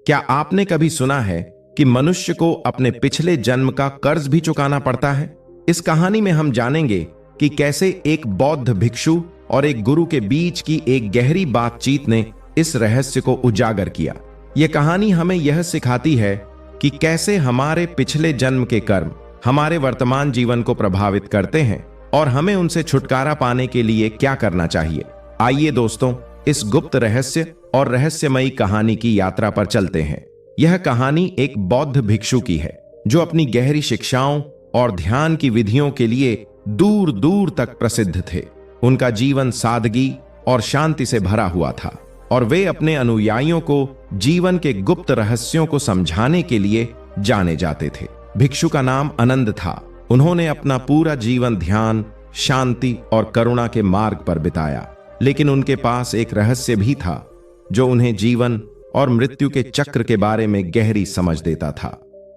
क्या आपने कभी सुना है कि मनुष्य को अपने पिछले जन्म का कर्ज भी चुकाना पड़ता है? इस कहानी में हम जानेंगे कि कैसे एक बौद्ध भिक्षु और एक गुरु के बीच की एक गहरी बातचीत ने इस रहस्य को उजागर किया। यह कहानी हमें यह सिखाती है कि कैसे हमारे पिछले जन्म के कर्म हमारे वर्तमान जीवन को प्रभावित करते हैं और हमें उनसे छुटकारा पाने के लिए क्या करना चाहिए। आइए दोस्तों, इस गुप्त रहस्य और रहस्यमयी कहानी की यात्रा पर चलते हैं। यह कहानी एक बौद्ध भिक्षु की है जो अपनी गहरी शिक्षाओं और ध्यान की विधियों के लिए दूर दूर तक प्रसिद्ध थे। उनका जीवन सादगी और शांति से भरा हुआ था और वे अपने अनुयायियों को जीवन के गुप्त रहस्यों को समझाने के लिए जाने जाते थे। भिक्षु का नाम आनंद था। उन्होंने अपना पूरा जीवन ध्यान, शांति और करुणा के मार्ग पर बिताया, लेकिन उनके पास एक रहस्य भी था जो उन्हें जीवन और मृत्यु के चक्र के बारे में गहरी समझ देता था।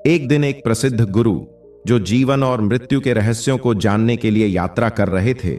एक दिन एक प्रसिद्ध गुरु जो जीवन और मृत्यु के रहस्यों को जानने के लिए यात्रा कर रहे थे,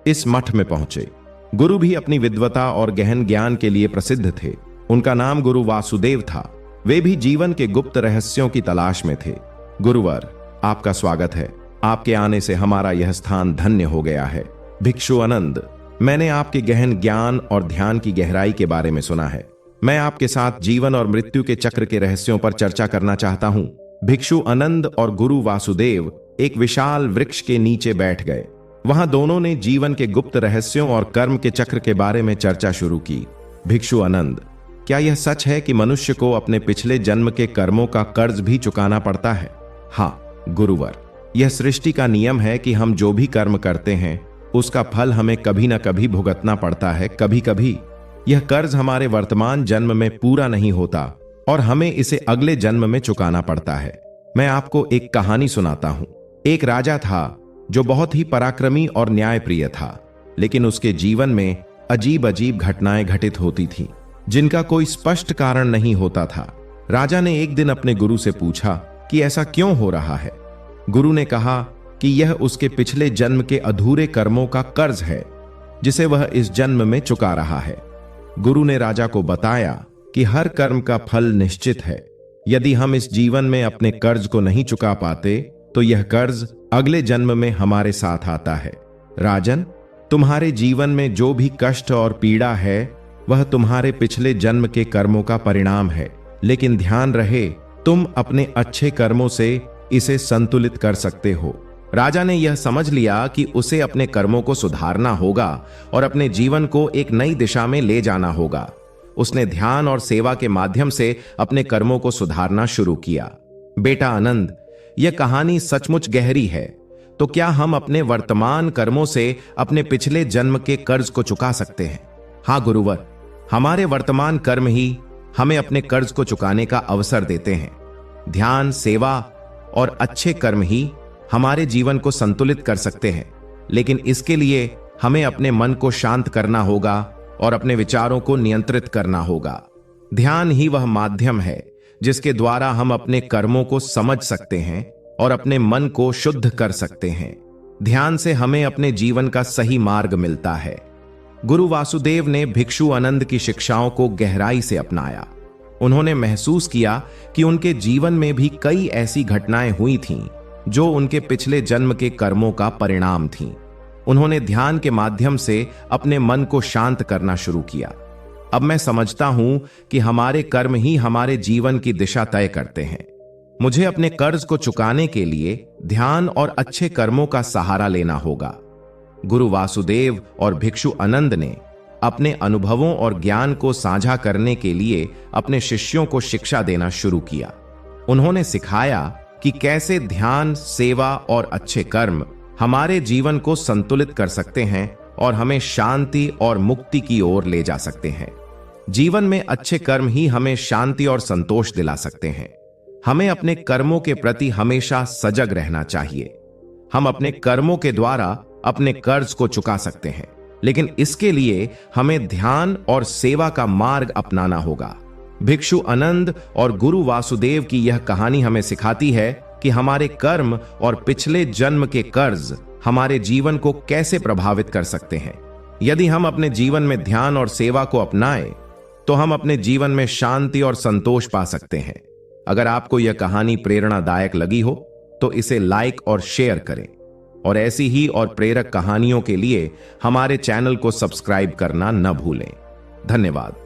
इस मठ में पहुंचे। गुरु भी अपनी विद्वता और गहन ज्ञान के लिए प्रसिद्ध थे। उनका नाम गुरु वासुदेव था। वे भी जीवन के गुप्त रहस्यों की तलाश में थे। गुरुवर, आपका स्वागत है। आपके आने से हमारा यह स्थान धन्य हो गया है। भिक्षु आनंद, मैंने आपके गहन ज्ञान और ध्यान की गहराई के बारे में सुना है। मैं आपके साथ जीवन और मृत्यु के चक्र के रहस्यों पर चर्चा करना चाहता हूं। भिक्षु आनंद और गुरु वासुदेव एक विशाल वृक्ष के नीचे बैठ गए। वहां दोनों ने जीवन के गुप्त रहस्यों और कर्म के चक्र के बारे में चर्चा शुरू की। भिक्षु आनंद, क्या यह सच है कि मनुष्य को अपने पिछले जन्म के कर्मों का कर्ज भी चुकाना पड़ता है? हाँ गुरुवर, यह सृष्टि का नियम है कि हम जो भी कर्म करते हैं उसका फल हमें कभी न कभी भुगतना पड़ता है। कभी कभी यह कर्ज हमारे वर्तमान जन्म में पूरा नहीं होता और हमें इसे अगले जन्म में चुकाना पड़ता है। मैं आपको एक कहानी सुनाता हूं। एक राजा था जो बहुत ही पराक्रमी और न्यायप्रिय था, लेकिन उसके जीवन में अजीब अजीब घटनाएं घटित होती थीं, जिनका कोई स्पष्ट कारण नहीं होता था। राजा ने एक दिन अपने गुरु से पूछा कि ऐसा क्यों हो रहा है। गुरु ने कहा कि यह उसके पिछले जन्म के अधूरे कर्मों का कर्ज है जिसे वह इस जन्म में चुका रहा है। गुरु ने राजा को बताया कि हर कर्म का फल निश्चित है। यदि हम इस जीवन में अपने कर्ज को नहीं चुका पाते तो यह कर्ज अगले जन्म में हमारे साथ आता है। राजन, तुम्हारे जीवन में जो भी कष्ट और पीड़ा है वह तुम्हारे पिछले जन्म के कर्मों का परिणाम है, लेकिन ध्यान रहे तुम अपने अच्छे कर्मों से इसे संतुलित कर सकते हो। राजा ने यह समझ लिया कि उसे अपने कर्मों को सुधारना होगा और अपने जीवन को एक नई दिशा में ले जाना होगा। उसने ध्यान और सेवा के माध्यम से अपने कर्मों को सुधारना शुरू किया। बेटा आनंद, यह कहानी सचमुच गहरी है। तो क्या हम अपने वर्तमान कर्मों से अपने पिछले जन्म के कर्ज को चुका सकते हैं? हाँ गुरुवर, हमारे वर्तमान कर्म ही हमें अपने कर्ज को चुकाने का अवसर देते हैं। ध्यान, सेवा और अच्छे कर्म ही हमारे जीवन को संतुलित कर सकते हैं, लेकिन इसके लिए हमें अपने मन को शांत करना होगा और अपने विचारों को नियंत्रित करना होगा। ध्यान ही वह माध्यम है जिसके द्वारा हम अपने कर्मों को समझ सकते हैं और अपने मन को शुद्ध कर सकते हैं। ध्यान से हमें अपने जीवन का सही मार्ग मिलता है। गुरु वासुदेव ने भिक्षु आनंद की शिक्षाओं को गहराई से अपनाया। उन्होंने महसूस किया कि उनके जीवन में भी कई ऐसी घटनाएं हुई थीं जो उनके पिछले जन्म के कर्मों का परिणाम थीं। उन्होंने ध्यान के माध्यम से अपने मन को शांत करना शुरू किया। अब मैं समझता हूं कि हमारे कर्म ही हमारे जीवन की दिशा तय करते हैं। मुझे अपने कर्ज को चुकाने के लिए ध्यान और अच्छे कर्मों का सहारा लेना होगा। गुरु वासुदेव और भिक्षु आनंद ने अपने अनुभवों और ज्ञान को साझा करने के लिए अपने शिष्यों को शिक्षा देना शुरू किया। उन्होंने सिखाया कि कैसे ध्यान, सेवा और अच्छे कर्म हमारे जीवन को संतुलित कर सकते हैं और हमें शांति और मुक्ति की ओर ले जा सकते हैं। जीवन में अच्छे कर्म ही हमें शांति और संतोष दिला सकते हैं। हमें अपने कर्मों के प्रति हमेशा सजग रहना चाहिए। हम अपने कर्मों के द्वारा अपने कर्ज को चुका सकते हैं, लेकिन इसके लिए हमें ध्यान और सेवा का मार्ग अपनाना होगा। भिक्षु आनंद और गुरु वासुदेव की यह कहानी हमें सिखाती है कि हमारे कर्म और पिछले जन्म के कर्ज हमारे जीवन को कैसे प्रभावित कर सकते हैं। यदि हम अपने जीवन में ध्यान और सेवा को अपनाएं तो हम अपने जीवन में शांति और संतोष पा सकते हैं। अगर आपको यह कहानी प्रेरणादायक लगी हो तो इसे लाइक और शेयर करें, और ऐसी ही और प्रेरक कहानियों के लिए हमारे चैनल को सब्सक्राइब करना न भूलें। धन्यवाद।